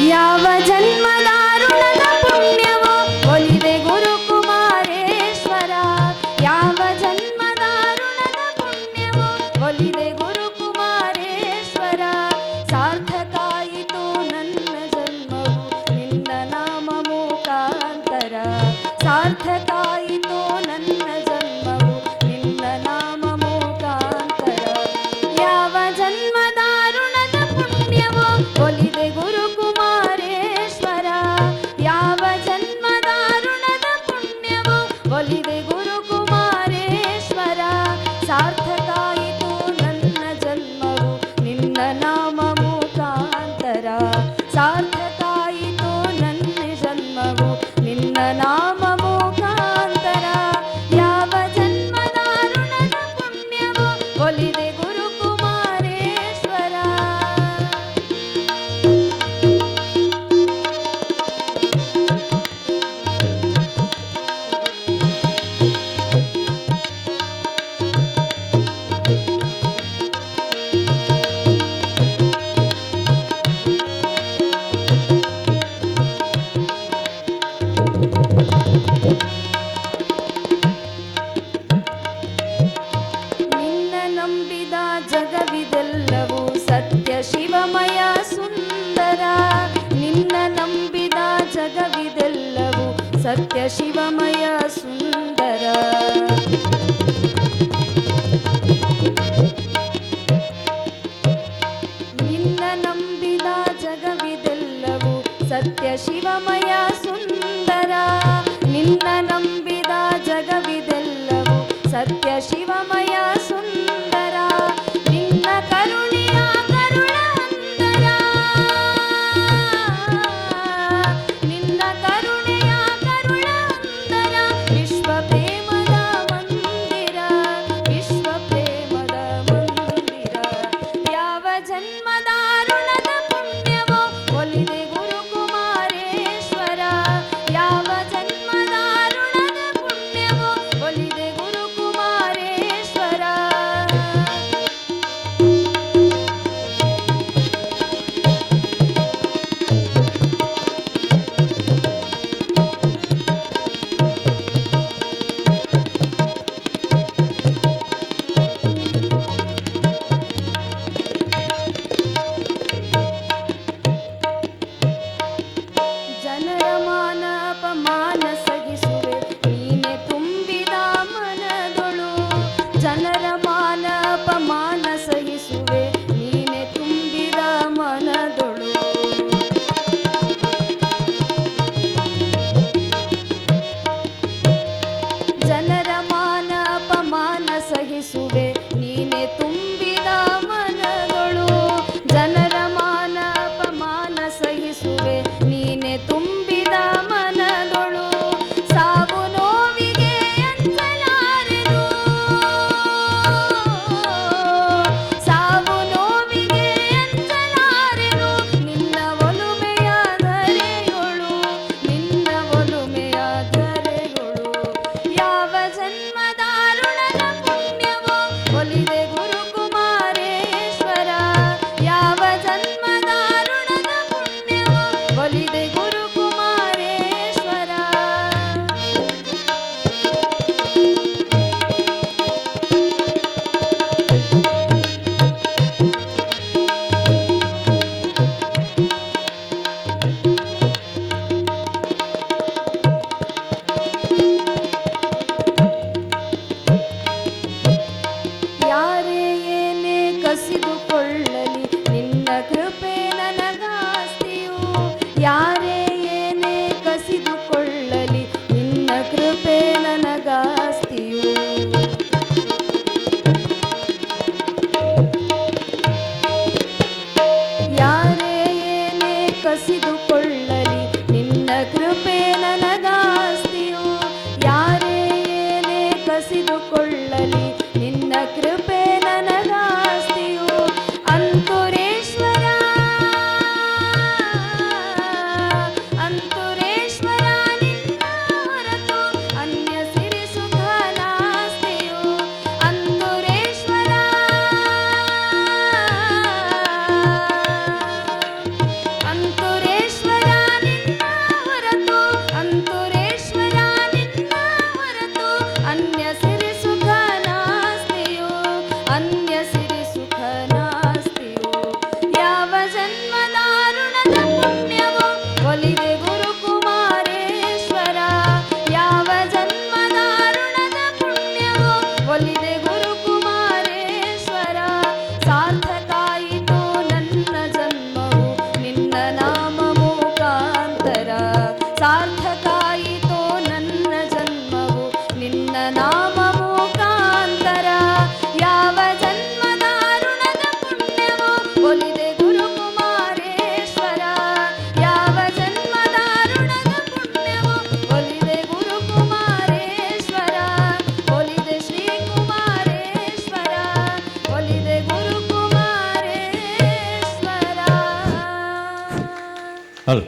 ಯಾವ ಜನ್ಮದಾರುಣದ ಪುಣ್ಯವೋ ಒಲಿದೆ ಗುರುಕುಮಾರೇಶ್ವರ. ಯಾವ ಜನ್ಮದಾರುಣದ ಪುಣ್ಯವೋ ಒಲಿದೆ ಗುರುಕುಮಾರೇಶ್ವರ. ಸಾರ್ಥಕಾಯಿತು ನನ್ನ ಜನ್ಮವು ನಿನ್ನ ನಾಮ ಮುಖಾಂತರ. ಸಾರ್ಥಕಾಯಿತು ನನ್ನ ಜನ್ಮವು ನಿನ್ನ ನಾಮ ಮುಖಾಂತರ. ಯಾವ ಜನ್ಮದಾರುಣದ ಪುಣ್ಯವೋ ಒಲಿದೆ ಗುರುಕುಮಾರೇಶ್ವರ. ಯಾವ ಜನ್ಮದಾರುಣದ ಪುಣ್ಯವೋ ಒಲಿದೆ ಗುರುಕುಮಾರೇಶ್ವರ. ಸಾರ್ಥಕಾಯಿತು ನನ್ನ ಜನ್ಮವು ನಿನ್ನ ನಾಮ ಮುಖಾಂತರ. ಸಾರ್ಥಕಾಯಿತು ನನ್ನ ಜನ್ಮವು ನಿನ್ನ ನಾಮ ಮುಖಾಂತರ. ಯಾವ ಜನ್ಮದಾರುಣದ ಪುಣ್ಯವೋ ಒಲಿದೆ ಗುರುಕುಮಾರೇಶ್ವರ. ನಿನ್ನ ನಂಬಿದ ಜಗವಿದೆಲ್ಲವೂ ಸತ್ಯ ಶಿವಮಯ ಸುಂದರ. ನಿನ್ನ ನಂಬಿದ ಜಗವಿದೆಲ್ಲವೂ ಸತ್ಯ ಶಿವಮಯ ಸುಂದರ. ನಿನ್ನ ನಂಬಿದ ಜಗವಿದೆಲ್ಲವೂ ಸತ್ಯ ಶಿವಮಯ ಸುಂದರ. ನಿನ್ನ ನಂಬಿದ ಜಗವಿದೆಲ್ಲವೂ ಸತ್ಯ ಶಿವಮಯ ಸುಂದರ. ನಿನ್ನ ಕರುಣೆಯ ಕರುಣ ಅಂದರ. ನಿನ್ನ ಕರುಣೆಯ ಕರುಣ ಅಂದರ. ವಿಶ್ವ ಪ್ರೇಮದ ಮಂದಿರ. ವಿಶ್ವ ಪ್ರೇಮದ ಮಂದಿರ. ಯಾವ ಜನ್ಮದಾರುಣದ ಪುಣ್ಯವೋ ಒಲಿದೆ ಗುರುಕುಮಾರೇಶ್ವರ. ಯಾವ ಜನ್ಮದಾರುಣದ ಪುಣ್ಯವೋ ಒಲಿದೆ ಗುರುಕುಮಾರೇಶ್ವರ. ಜನರ ಮಾನ ಅಪಮಾನ ಸಹಿಸುವೆ ನೀನೆ ತುಂಬಿದ ಮನದೊಳು. ಜನರ ಮಾನ ಅಪಮಾನ ಸಹಿಸುವೆ ನೀನೆ ತುಂಬಿದ ಮನದೊಳು. ಜನರ ಮಾನ ಅಪಮಾನ ಸಹಿಸುವೆ ನೀನೆ ತುಂಬಿದ ಮನದೊಳು. ಜನರ ಮಾನ ಅಪಮಾನ ಸಹಿಸುವೆ ನೀನೆ ತುಂಬಿದ ಮನದೊಳು. ಸಾವು ನೋವಿಗೆ ಅಂಜಲಾರೆನು. ಸಾವು ನೋವಿಗೆ ಅಂಜಲಾರೆನು. ನಿನ್ನ ಒಲುಮೆಯ ಧರೆಯೊಳು. ನಿನ್ನ ಒಲುಮೆಯ ಧರೆಯೊಳು. ಯಾವ ಜನ್ಮದಾರುಣದ ಪುಣ್ಯವೋ ಒಲಿದೆ ಗುರುಕುಮಾರೇಶ್ವರ. ಯಾವ ಜನ್ಮದಾರುಣದ ಪುಣ್ಯವೋ ಒಲಿದೆ ಗುರುಕುಮಾರೇಶ್ವರ. ಯಾರೇ ಏನೇ ಕಸಿದುಕೊಳ್ಳಲಿ ನಿನ್ನ ಕೃಪೆ ನನಗಾಸ್ತಿಯು. ಯಾರೇ ಏನೇ ಕಸಿದುಕೊಳ್ಳಲಿ ನಿನ್ನ ಕೃಪೆ ನನಗಾಸ್ತಿಯು. ಯಾರೇ ಏನೇ ಕಸಿದುಕೊಳ್ಳಲಿ ನಿನ್ನ ಕೃಪೆ ನನಗಾಸ್ತಿಯು. ಯಾರೇ ಏನೇ ಕಸಿದುಕೊಳ್ಳಲಿ ನಿನ್ನ ಕೃಪೆ ನನಗಾಸ್ತಿಯು. ಅಂತುರೇಶ್ವರ ಅಂತುರೇಶ್ವರ ನಿನ್ನ ಹೊರತು ಅನ್ಯ ಸಿರಿ ಸುಖ ನಾಸ್ತಿಯು. ಅಂತುರೇಶ್ವರ ಅಂತುರೇಶ್ವರ ಋಣದ ಪುಣ್ಯವೋ ಒಲಿದೆ ಗುರುಕುಮಾರೇಶ್ವರ. ಯಾವ ಜನ್ಮದ ಋಣದ ಪುಣ್ಯವೋ ಒಲಿದೆ ಗುರುಕುಮಾರೇಶ್ವರ. ಸಾರ್ಥಕಾಯಿತು ನನ್ನ ಜನ್ಮವು ನಿನ್ನ ನಾಮ ಮುಖಾಂತರ. ಸಾರ್ಥಕಾಯಿತು ನನ್ನ ಜನ್ಮವು ನಿನ್ನ ನಾಮ ಮುಖಾಂತರ. ಯಾವ ಜನ್ಮದ ಋಣದ ಪುಣ್ಯವೋ ಒಲಿದೆ ಗುರುಕುಮಾರೇಶ್ವರ. ಯಾವ ಜನ್ಮದ ಋಣದ ಪುಣ್ಯವೋ ಒಲಿದೆ ಗುರುಕುಮಾರೇಶ್ವರ. ಒಲಿದೆ ಶ್ರೀ ಕುಮಾರೇಶ್ವರ, ಒಲಿದೆ ಗುರುಕುಮಾರೇಶ್ವರ. ಅಲ್ಲ